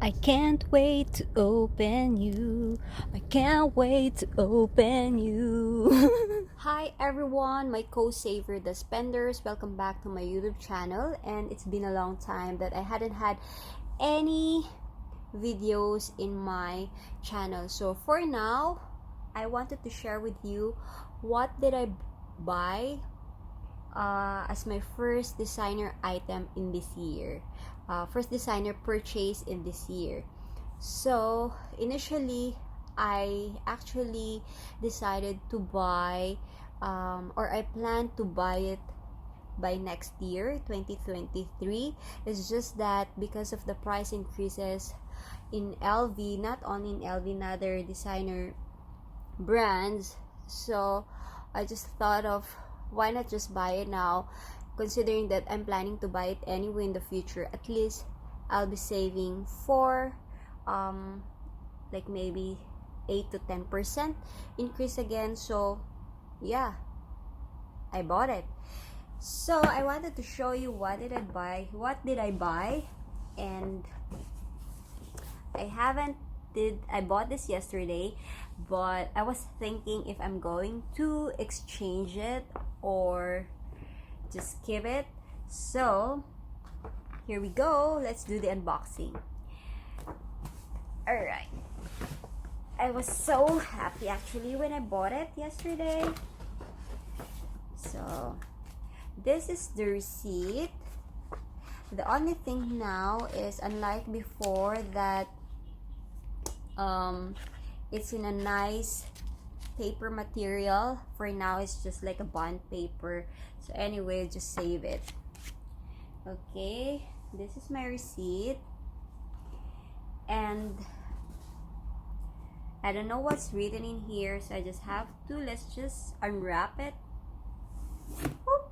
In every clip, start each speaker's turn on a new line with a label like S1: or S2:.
S1: I can't wait to open you. I can't wait to open you. Hi everyone, my co-saver the spenders. Welcome back to my YouTube channel, and it's been a long time that I hadn't had any videos in my channel. So for now, I wanted to share with you what did I buy as my first designer item in this year, first designer purchase in this year. So initially I actually decided to buy or I plan to buy it by next year, 2023. It's just that because of the price increases in LV, not only in LV, in other designer brands, so I just thought of why not just buy it now, considering that I'm planning to buy it anyway in the future. At least I'll be saving for like maybe 8 to 10% increase again. So yeah, I bought it. So I wanted to show you what did I buy, and I bought this yesterday, but I was thinking if I'm going to exchange it or just keep it. So here we go, let's do the unboxing. Alright, I was so happy actually when I bought it yesterday. So this is the receipt. The only thing now is, unlike before, that it's in a nice paper material. For now it's just like a bond paper. So anyway, just save it. Okay, this is my receipt, and I don't know what's written in here, so I just have to, let's just unwrap it. Whoop.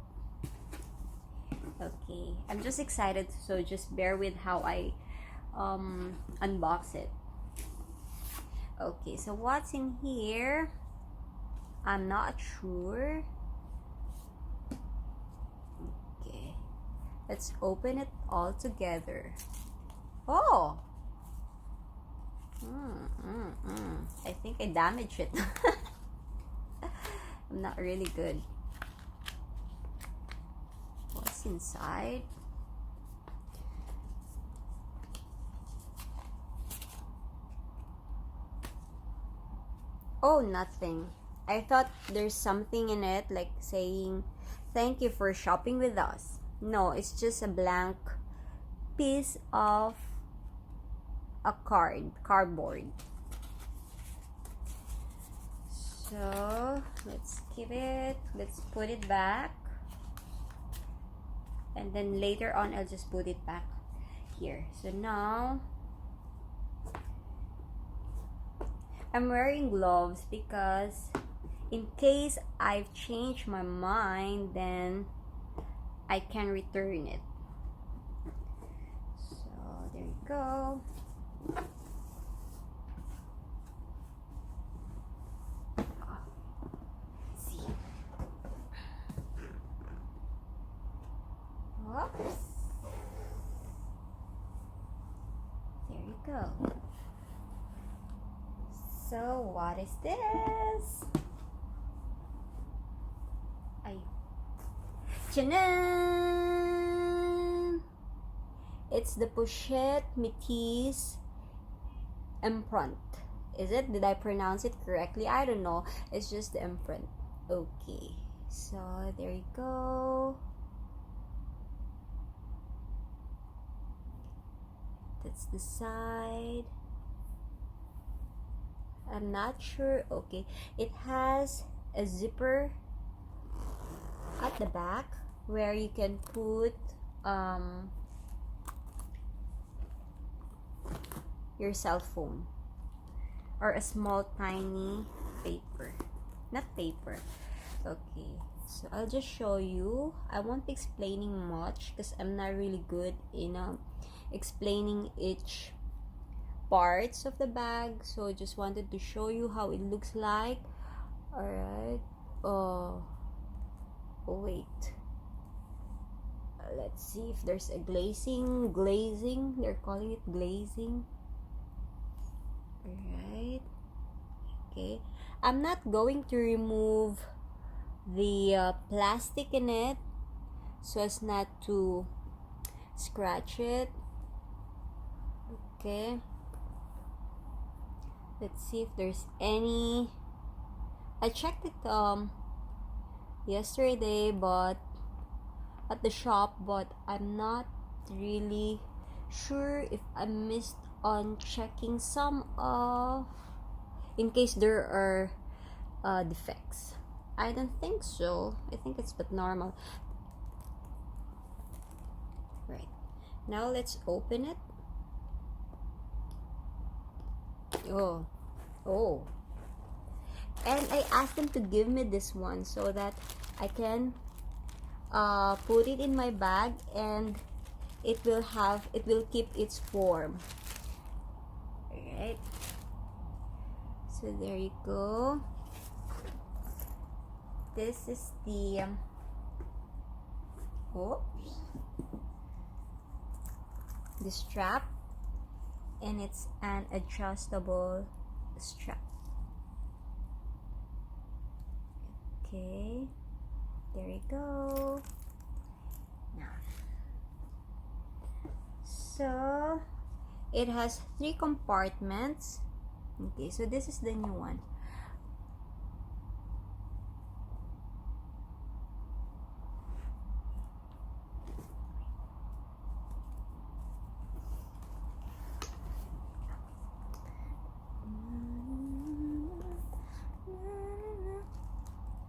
S1: Okay, I'm just excited, so just bear with how I unbox it. Okay, so what's in here? I'm not sure. Okay, let's open it all together. Oh! I think I damaged it. I'm not really good. What's inside? Oh, nothing. I thought there's something in it, like saying thank you for shopping with us. No, it's just a blank piece of a cardboard. So let's keep it, let's put it back, and then later on I'll just put it back here. So now I'm wearing gloves because in case I've changed my mind, then I can return it. So there you go. See. Oops. There you go. So what is this? It's the Pochette Metis Empreinte. Is it? Did I pronounce it correctly? I don't know. It's just the Empreinte. Okay. So there you go. That's the side. I'm not sure. Okay. It has a zipper at the back where you can put your cell phone or a small tiny paper, not paper. Okay, so I'll just show you. I won't be explaining much because I'm not really good in explaining each parts of the bag, so just wanted to show you how it looks like. All right. Oh wait, let's see if there's a glazing. They're calling it glazing. Right. Okay. I'm not going to remove the plastic in it so as not to scratch it. Okay. Let's see if there's any. I checked it yesterday but at the shop, but I'm not really sure if I missed on checking some of, in case there are defects. I don't think so. I think it's but normal. Right. Now let's open it. Oh. And I asked them to give me this one so that I can put it in my bag and it will keep its form. Alright. So there you go. This is the the strap, and it's an adjustable strap. Okay, there you go. Now, so it has 3 compartments. Okay, so this is the new one.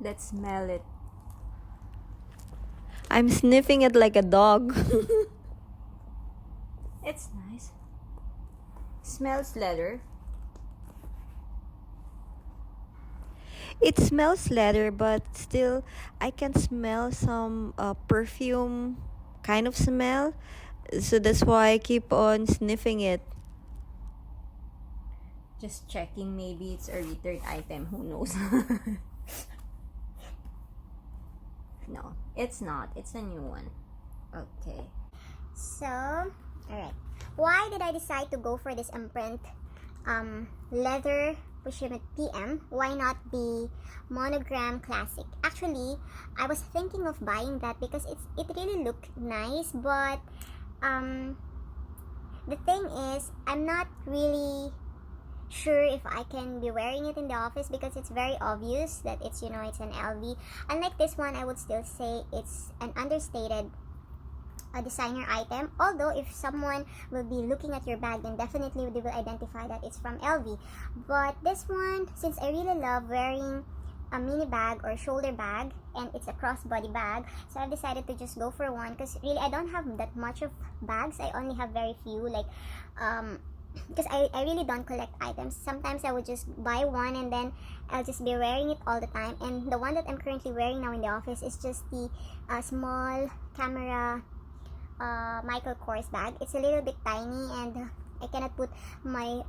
S1: Let's smell it. I'm sniffing it like a dog. It's nice. Smells leather. It smells leather, but still I can smell some perfume kind of smell. So that's why I keep on sniffing it. Just checking, maybe it's a return item. Who knows? No, it's not. It's a new one. Okay.
S2: So, alright. Why did I decide to go for this Empreinte leather Pochette PM? Why not the monogram classic? Actually, I was thinking of buying that because it really looked nice, but the thing is, I'm not really sure if I can be wearing it in the office because it's very obvious that it's, it's an LV. Unlike this one, I would still say it's an understated designer item, although if someone will be looking at your bag, then definitely they will identify that it's from LV. But this one, since I really love wearing a mini bag or shoulder bag, and it's a crossbody bag, so I've decided to just go for one because really I don't have that much of bags. I only have very few, like because I really don't collect items. Sometimes I would just buy one and then I'll just be wearing it all the time. And the one that I'm currently wearing now in the office is just the small camera Michael Kors bag. It's a little bit tiny and I cannot put my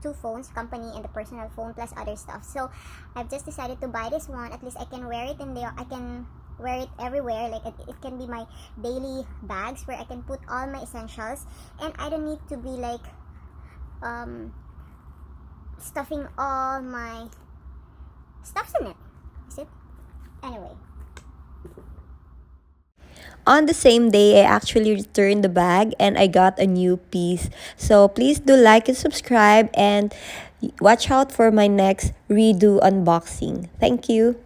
S2: two phones, company and the personal phone plus other stuff. So I've just decided to buy this one. At least I can wear it I can wear it everywhere. Like it can be my daily bags where I can put all my essentials, and I don't need to be like stuffing all my stuffs in it. Is it? Anyway.
S1: On the same day, I actually returned the bag and I got a new piece. So please do like and subscribe and watch out for my next redo unboxing. Thank you.